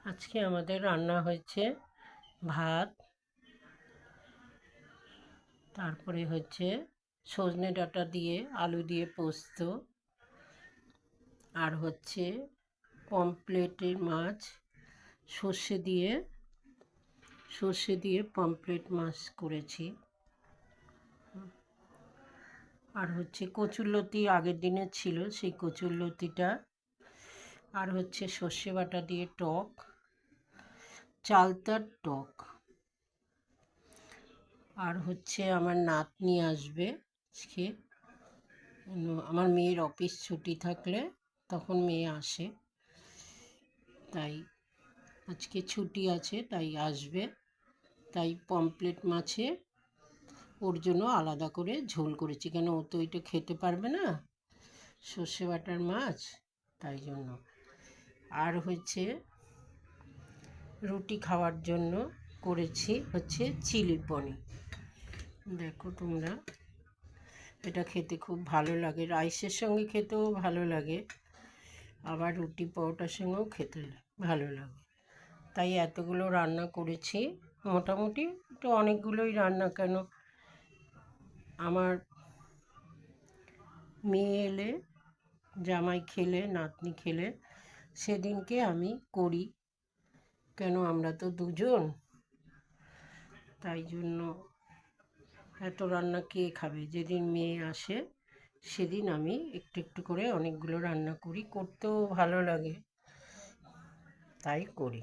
আজকে আমাদের রান্না হয়েছে ভাত, তারপরে হচ্ছে সজনে ডাঁটা দিয়ে আলু দিয়ে পোস্ত, আর হচ্ছে পমফ্রেটের মাছ, সর্ষে দিয়ে পমফ্রেট মাছ করেছি। আর হচ্ছে কচুরলতি আগের দিনের ছিল, সেই কচুরলতিটা। আর হচ্ছে সর্ষে বাটা দিয়ে টক, চালতার টক। আর হচ্ছে আমার নাতনি আসবে আজকে। আমার মেয়ের অফিস ছুটি থাকলে তখন মেয়ে আসে, তাই আজকে ছুটি আছে, তাই আসবে। তাই পমফ্রেট মাছে ওর জন্য আলাদা করে ঝোল করেছি, কেন ও তো এটা খেতে পারবে না, সর্ষে বাটার মাছ, তাই জন্য। আর হচ্ছে রুটি খাওয়ার জন্য করেছি হচ্ছে চিলি পনির। দেখো তোমরা, এটা খেতে খুব ভালো লাগে, রাইসের সঙ্গে খেতেও ভালো লাগে, আবার রুটি পরোটার সঙ্গেও খেতে ভালো লাগে। তাই এতগুলো রান্না করেছি, মোটামুটি তো অনেকগুলোই রান্না, কেন আমার মেয়ে এলে, জামাই খেলে, নাতনি খেলে সেদিনকে আমি করি, কেন আমরা তো দুজন, তাই জন্য এত রান্না কে খাবে। যেদিন মেয়ে আসে সেদিন আমি একটু একটু করে অনেকগুলো রান্না করি, করতেও ভালো লাগে, তাই করি।